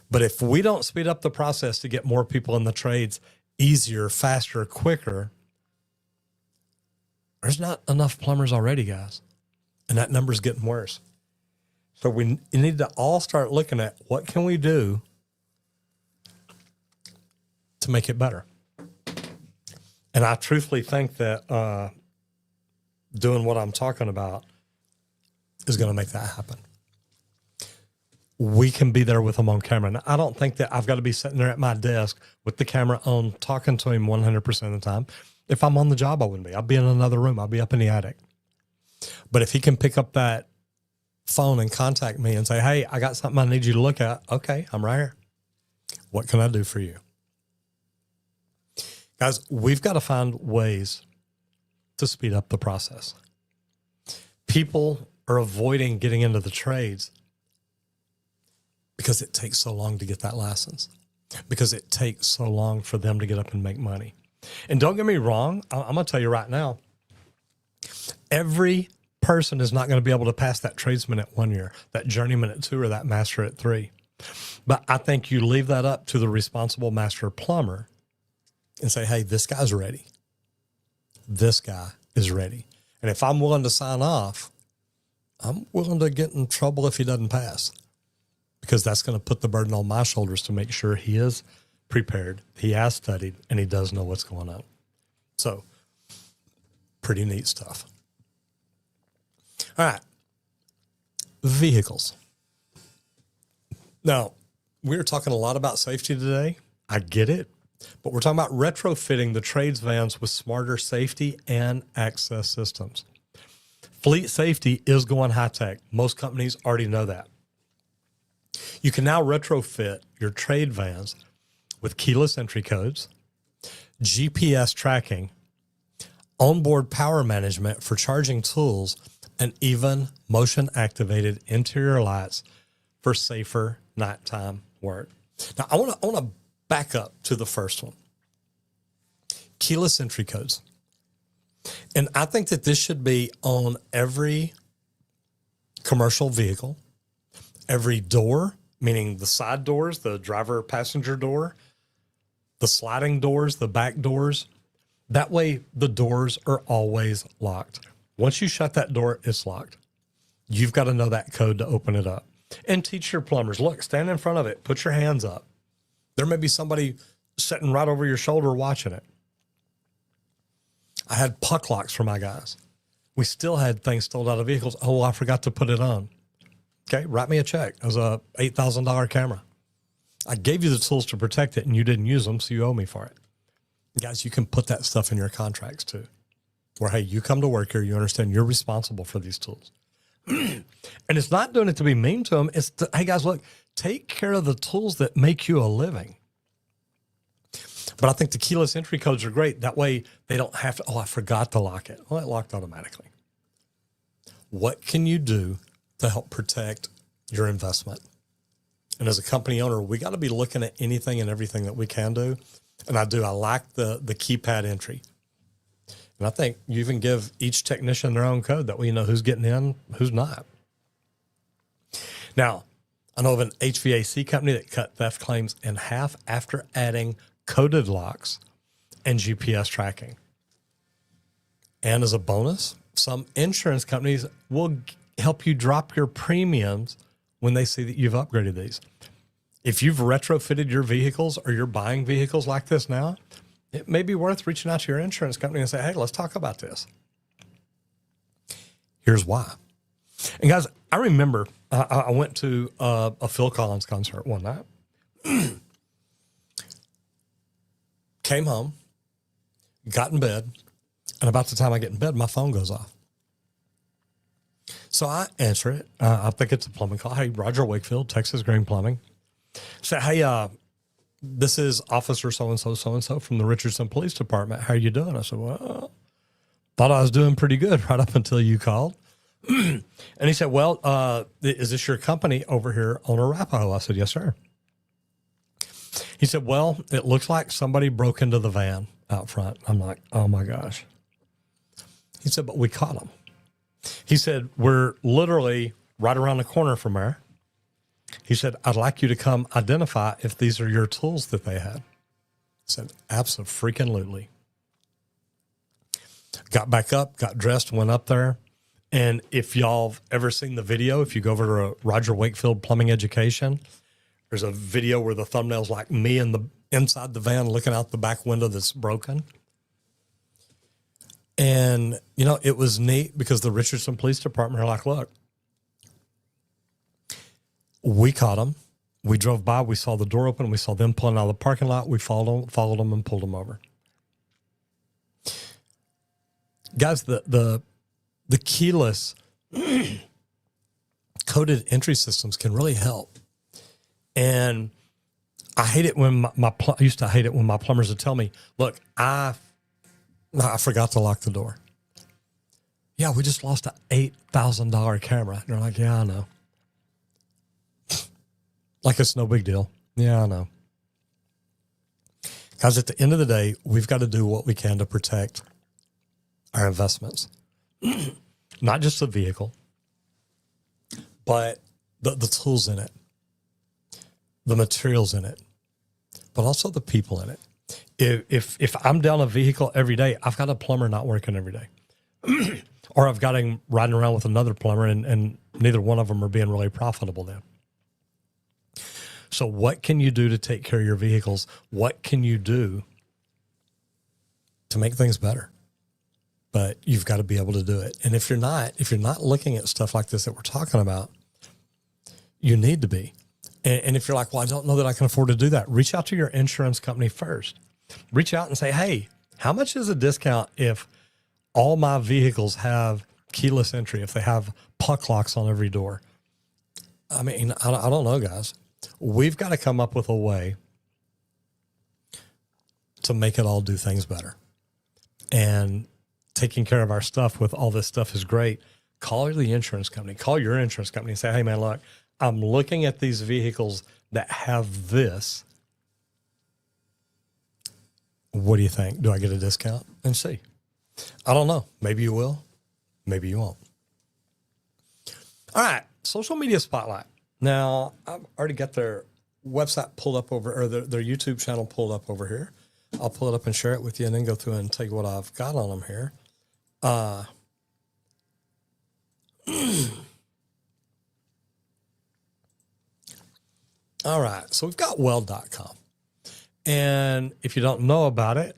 But if we don't speed up the process to get more people in the trades easier, faster, quicker, there's not enough plumbers already, guys. And that number's getting worse. So we need to all start looking at what can we do to make it better. And I truthfully think that doing what I'm talking about is going to make that happen. We can be there with them on camera. Now, I don't think that I've got to be sitting there at my desk with the camera on, talking to him 100% of the time. If I'm on the job, I wouldn't be. I'd be in another room. I'd be up in the attic. But if he can pick up that phone and contact me and say, hey, I got something I need you to look at. Okay, I'm right here. What can I do for you? Guys, we've got to find ways to speed up the process. People are avoiding getting into the trades because it takes so long to get that license, because it takes so long for them to get up and make money. And don't get me wrong, I'm going to tell you right now, every person is not going to be able to pass that tradesman at 1 year, that journeyman at 2, or that master at 3. But I think you leave that up to the responsible master plumber and say, hey, this guy's ready. This guy is ready. And if I'm willing to sign off, I'm willing to get in trouble if he doesn't pass, because that's going to put the burden on my shoulders to make sure he is prepared, he has studied, and he does know what's going on. So, pretty neat stuff. All right. Vehicles. Now, we're talking a lot about safety today. I get it. But we're talking about retrofitting the trades vans with smarter safety and access systems. Fleet safety is going high tech. Most companies already know that. You can now retrofit your trade vans with keyless entry codes, GPS tracking, onboard power management for charging tools, and even motion-activated interior lights for safer nighttime work. Now, I want to back up to the first one. Keyless entry codes. And I think that this should be on every commercial vehicle, every door, meaning the side doors, the driver passenger door, the sliding doors, the back doors. That way the doors are always locked. Once you shut that door, it's locked. You've got to know that code to open it up. And teach your plumbers, look, stand in front of it, put your hands up. There may be somebody sitting right over your shoulder watching it. I had puck locks for my guys. We still had things stolen out of vehicles. Oh, I forgot to put it on. Okay, write me a check. It was a $8,000 camera. I gave you the tools to protect it, and you didn't use them, so you owe me for it. Guys, you can put that stuff in your contracts too, where, hey, you come to work here, you understand you're responsible for these tools. And it's not doing it to be mean to them. It's, hey, guys, look, take care of the tools that make you a living. But I think the keyless entry codes are great. That way they don't have to, oh, I forgot to lock it. Well, it locked automatically. What can you do to help protect your investment? And as a company owner, we got to be looking at anything and everything that we can do. And I do. I like the keypad entry. And I think you even give each technician their own code. That way you know who's getting in, who's not. Now, I know of an HVAC company that cut theft claims in half after adding coded locks and GPS tracking. And as a bonus, some insurance companies will help you drop your premiums when they see that you've upgraded these. If you've retrofitted your vehicles or you're buying vehicles like this now, it may be worth reaching out to your insurance company and say, hey, let's talk about this. Here's why. And guys, I remember I went to a Phil Collins concert one night, came home, got in bed, and about the time I get in bed, my phone goes off. So I answer it. I think it's a plumbing call. Hey, Roger Wakefield, Texas Green Plumbing. Say, hey, this is Officer so-and-so, so-and-so from the Richardson Police Department. How are you doing? I said, well, thought I was doing pretty good right up until you called. And he said, well, is this your company over here on Arapahoe? I said, yes, sir. He said, well, it looks like somebody broke into the van out front. I'm like, oh my gosh. He said, but we caught them. He said, we're literally right around the corner from there. He said, I'd like you to come identify if these are your tools that they had. I said, abso-freaking-lutely. Got back up, got dressed, went up there. And if y'all have ever seen the video, if you go over to Roger Wakefield Plumbing Education, there's a video where the thumbnail's like me inside the van looking out the back window that's broken. And, you know, it was neat because the Richardson Police Department are like, look, we caught them. We drove by. We saw the door open. We saw them pulling out of the parking lot. We followed them and pulled them over. Guys, the keyless coded entry systems can really help. And I hate it when I used to hate it when my plumbers would tell me, look, I forgot to lock the door. Yeah, we just lost an $8,000 camera. And they're like, yeah, I know. Like it's no big deal. Yeah, I know. Guys, at the end of the day, we've got to do what we can to protect our investments. Not just the vehicle, but the tools in it, the materials in it, but also the people in it. If I'm down a vehicle every day, I've got a plumber not working every day. Or I've got him riding around with another plumber and neither one of them are being really profitable then. So what can you do to take care of your vehicles? What can you do to make things better? But you've got to be able to do it. And if you're not looking at stuff like this that we're talking about, you need to be. And if you're like, well, I don't know that I can afford to do that, reach out to your insurance company first. Reach out and say, hey, how much is a discount if all my vehicles have keyless entry, if they have puck locks on every door? I mean, I don't know, guys. We've got to come up with a way to make it all do things better. And taking care of our stuff with all this stuff is great. Call the insurance company. Call your insurance company and say, hey, man, look, I'm looking at these vehicles that have this. What do you think? Do I get a discount? And see. I don't know. Maybe you will. Maybe you won't. All right. Social media spotlight. Now, I've already got their website pulled up over, or their YouTube channel pulled up over here. I'll pull it up and share it with you and then go through and tell you what I've got on them here. All right. So we've got weld.com. And if you don't know about it,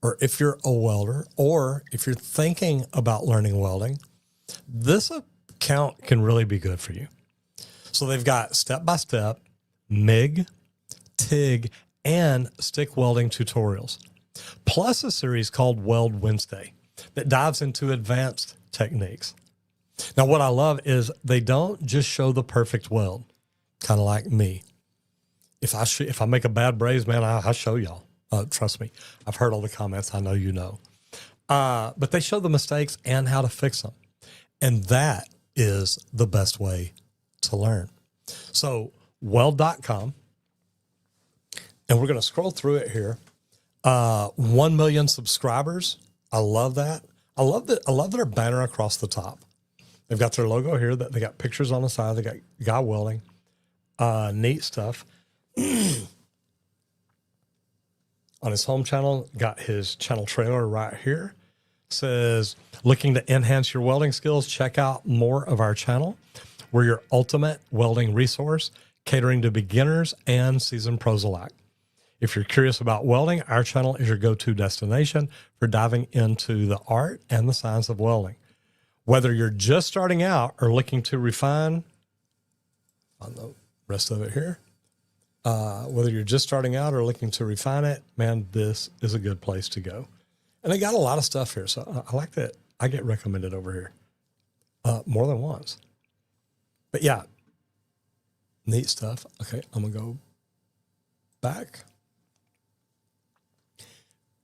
or if you're a welder, or if you're thinking about learning welding, this account can really be good for you. So they've got step-by-step MIG, TIG, and stick welding tutorials, plus a series called Weld Wednesday that dives into advanced techniques. Now, what I love is they don't just show the perfect weld, kind of like me. If I make a bad braze, man, I show y'all. Trust me, I've heard all the comments. I know you know. But they show the mistakes and how to fix them. And that is the best way to learn. So weld.com. And we're going to scroll through it here. 1 million subscribers. I love that. I love their banner across the top. They've got their logo here. That they got pictures on the side. They got Guy Welding. Neat stuff. On his home channel, got his channel trailer right here. Says, looking to enhance your welding skills, check out more of our channel. We're your ultimate welding resource, catering to beginners and seasoned pros alike. If you're curious about welding, our channel is your go-to destination for diving into the art and the science of welding. Whether you're just starting out or looking to refine, on the rest of it here, whether you're just starting out or looking to refine it, man, this is a good place to go. And they got a lot of stuff here. So I like that. I get recommended over here more than once. But yeah, neat stuff. Okay, I'm going to go back.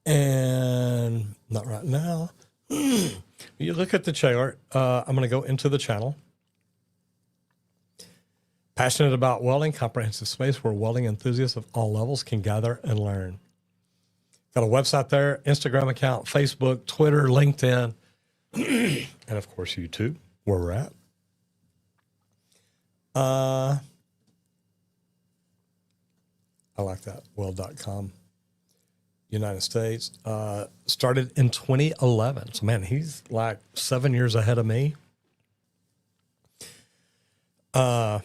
And not right now. You look at the chart. I'm going to go into the channel. Passionate about welding, comprehensive space where welding enthusiasts of all levels can gather and learn. Got a website there, Instagram account, Facebook, Twitter, LinkedIn, and of course YouTube, where we're at. I like that, weld.com. United States. Started in 2011. So, man, he's like 7 years ahead of me. About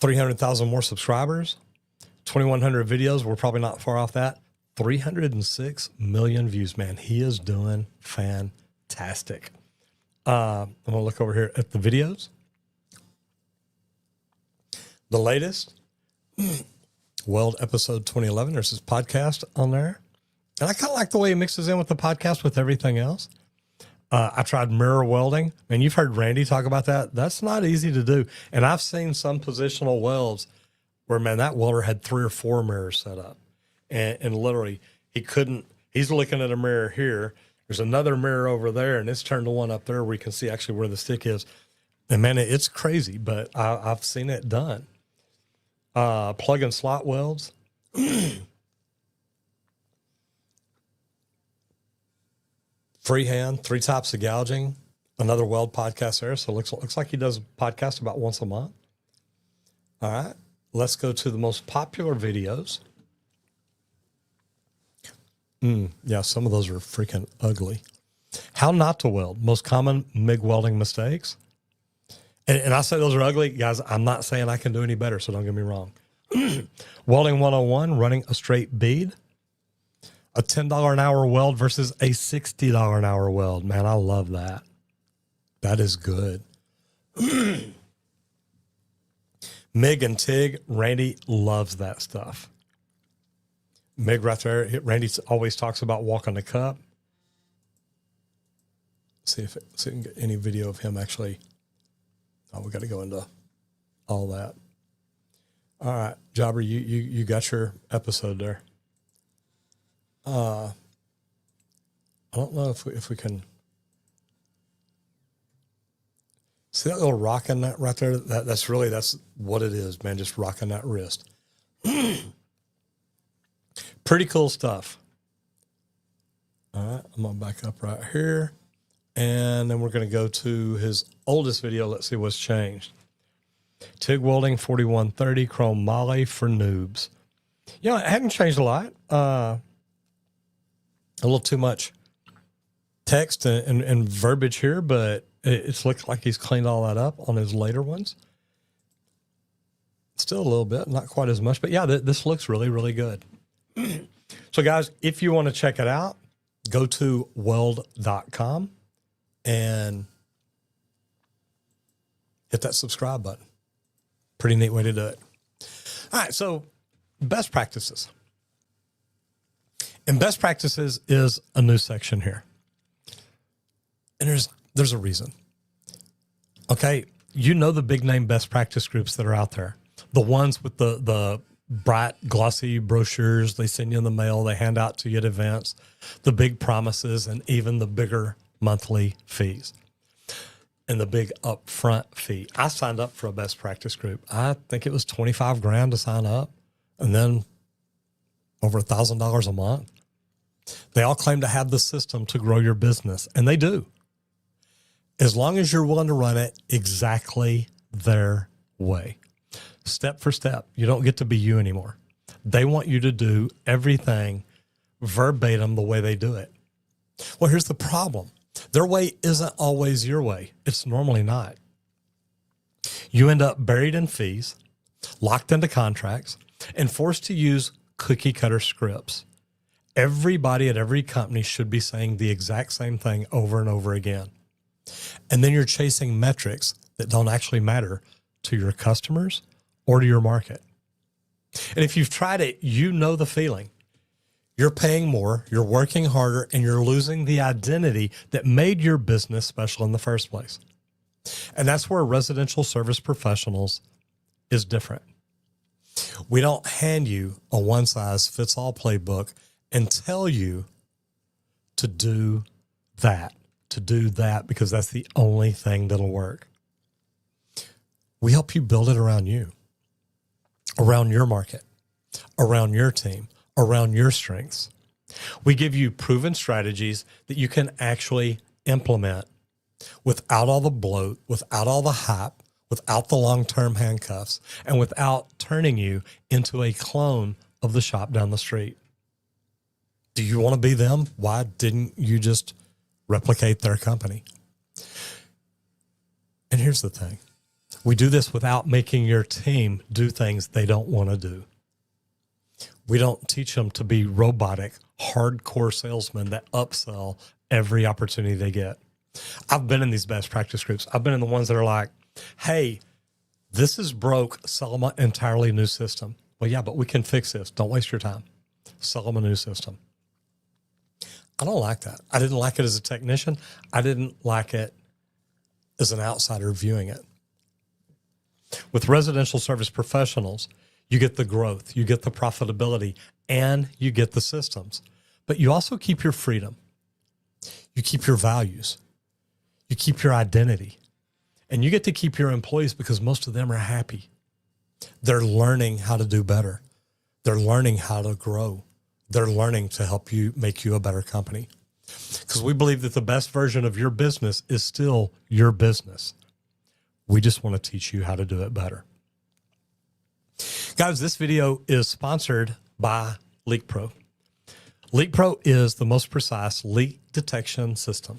300,000 more subscribers, 2,100 videos. We're probably not far off that. 306 million views, man. He is doing fantastic. I'm going to look over here at the videos. The latest, Weld episode 2011. There's his podcast on there. And I kind of like the way he mixes in with the podcast with everything else. I tried mirror welding, and you've heard Randy talk about that. That's not easy to do. And I've seen some positional welds where, man, that welder had 3 or 4 mirrors set up. And literally, he's looking at a mirror here. There's another mirror over there, and it's turned to one up there where you can see actually where the stick is. And, man, it's crazy, but I've seen it done. Plug and slot welds. Freehand, 3 types of gouging, another weld podcast there. So it looks like he does a podcast about once a month. All right, let's go to the most popular videos. Yeah, some of those are freaking ugly. How not to weld, most common MIG welding mistakes. And I say those are ugly. Guys, I'm not saying I can do any better, so don't get me wrong. Welding 101, running a straight bead. A $10 an hour weld versus a $60 an hour weld. Man, I love that. That is good. MIG and TIG, Randy loves that stuff. MIG right there. Randy always talks about walking the cup. See if we can get any video of him actually. Oh, we got to go into all that. All right, Jobber, you got your episode there. I don't know if we can see that little rock in that right there. That's what it is, man. Just rocking that wrist. Pretty cool stuff. All right, I'm gonna back up right here, and then we're gonna go to his oldest video. Let's see what's changed. TIG welding 4130 chrome moly for noobs. You know, it hadn't changed a lot. A little too much text and verbiage here, but it's looked like he's cleaned all that up on his later ones. Still a little bit, not quite as much, but yeah, this looks really, really good. So guys, if you want to check it out, go to weld.com and hit that subscribe button. Pretty neat way to do it. All right, so best practices. And best practices is a new section here. And there's a reason. Okay, you know the big name best practice groups that are out there. The ones with the bright, glossy brochures they send you in the mail, they hand out to you at events, the big promises, and even the bigger monthly fees. and the big upfront fee. I signed up for a best practice group. I think it was 25 grand to sign up, and then over $1,000 a month. They all claim to have the system to grow your business, and they do. As long as you're willing to run it exactly their way, step for step. You don't get to be you anymore. They want you to do everything verbatim the way they do it. Well, here's the problem. Their way isn't always your way. It's normally not. You end up buried in fees, locked into contracts, and forced to use cookie cutter scripts. Everybody at every company should be saying the exact same thing over and over again. And then you're chasing metrics that don't actually matter to your customers or to your market. And if you've tried it, you know the feeling. You're paying more, you're working harder, and you're losing the identity that made your business special in the first place. And that's where Residential Service Professionals is different. We don't hand you a one-size-fits-all playbook and tell you to do that, because that's the only thing that'll work. We help you build it around you, around your market, around your team, around your strengths. We give you proven strategies that you can actually implement without all the bloat, without all the hype, without the long-term handcuffs, and without turning you into a clone of the shop down the street. Do you want to be them? Why didn't you just replicate their company? And here's the thing. We do this without making your team do things they don't want to do. We don't teach them to be robotic, hardcore salesmen that upsell every opportunity they get. I've been in these best practice groups. I've been in the ones that are like, hey, this is broke. Sell them an entirely new system. Well, yeah, but we can fix this. Don't waste your time. Sell them a new system. I don't like that. I didn't like it as a technician. I didn't like it as an outsider viewing it. With Residential Service Professionals, you get the growth, you get the profitability, and you get the systems. But you also keep your freedom. You keep your values. You keep your identity. And you get to keep your employees because most of them are happy. They're learning how to do better. They're learning how to grow. They're learning to help you make you a better company. Because we believe that the best version of your business is still your business. We just want to teach you how to do it better. Guys, this video is sponsored by LeakPro. LeakPro is the most precise leak detection system.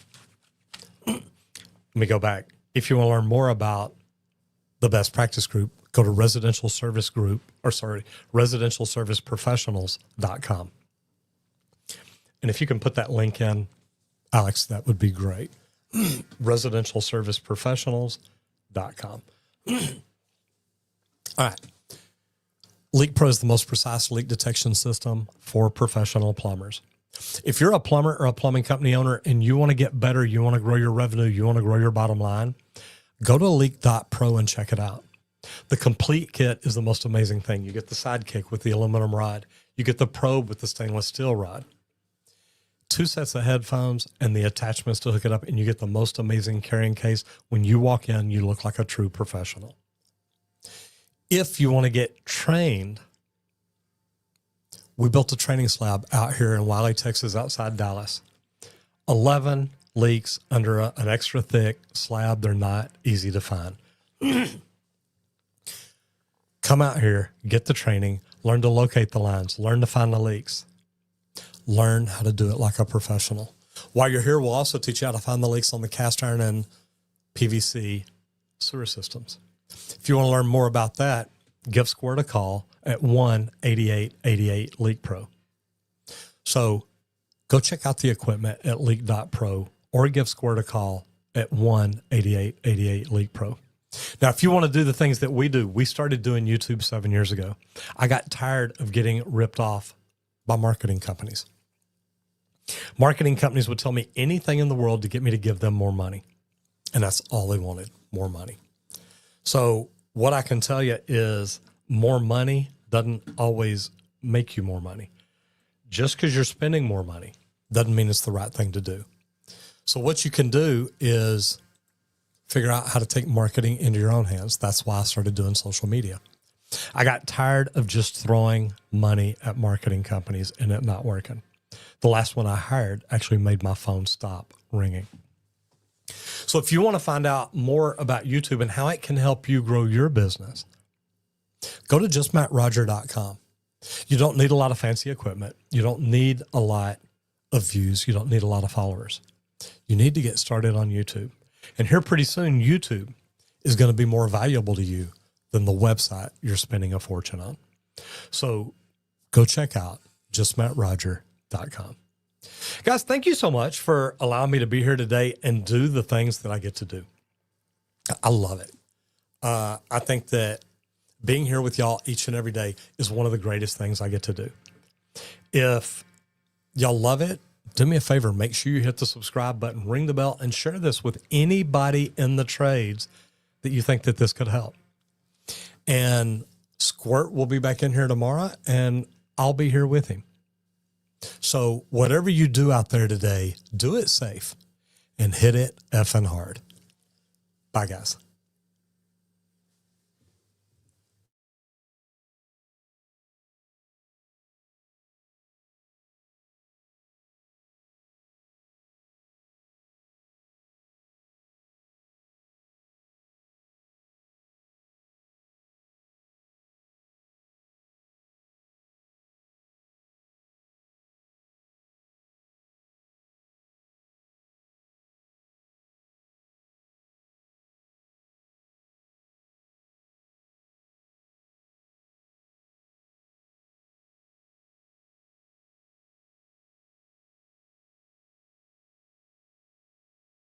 Let me go back. If you want to learn more about the best practice group, go to residentialserviceprofessionals.com. And if you can put that link in, Alex, that would be great. residentialserviceprofessionals.com. All right. LeakPro is the most precise leak detection system for professional plumbers. If you're a plumber or a plumbing company owner and you want to get better, you want to grow your revenue, you want to grow your bottom line, go to leak.pro and check it out. The complete kit is the most amazing thing. You get the sidekick with the aluminum rod. You get the probe with the stainless steel rod. 2 sets of headphones and the attachments to hook it up, and you get the most amazing carrying case. When you walk in, you look like a true professional. If you want to get trained, we built a training slab out here in Wiley, Texas, outside Dallas. 11 leaks under an extra thick slab. They're not easy to find. Come out here, get the training, learn to locate the lines, learn to find the leaks, learn how to do it like a professional. While you're here, we'll also teach you how to find the leaks on the cast iron and PVC sewer systems. If you want to learn more about that, give Squirt a call at 1-8888-LEAK-PRO. So go check out the equipment at leak.pro or give Squirt a call at 1-8888-LEAK-PRO. Now, if you want to do the things that we do, we started doing YouTube 7 years ago. I got tired of getting ripped off by marketing companies. Marketing companies would tell me anything in the world to get me to give them more money. And that's all they wanted, more money. So what I can tell you is more money doesn't always make you more money. Just because you're spending more money doesn't mean it's the right thing to do. So what you can do is figure out how to take marketing into your own hands. That's why I started doing social media. I got tired of just throwing money at marketing companies and it not working. The last one I hired actually made my phone stop ringing. So if you want to find out more about YouTube and how it can help you grow your business, go to justmattroger.com. You don't need a lot of fancy equipment. You don't need a lot of views. You don't need a lot of followers. You need to get started on YouTube. And here pretty soon, YouTube is going to be more valuable to you than the website you're spending a fortune on. So go check out justmattroger.com. Guys, thank you so much for allowing me to be here today and do the things that I get to do. I love it. I think that being here with y'all each and every day is one of the greatest things I get to do. If y'all love it, do me a favor, make sure you hit the subscribe button, ring the bell, and share this with anybody in the trades that you think that this could help. And Squirt will be back in here tomorrow, and I'll be here with him. So whatever you do out there today, do it safe and hit it effing hard. Bye, guys.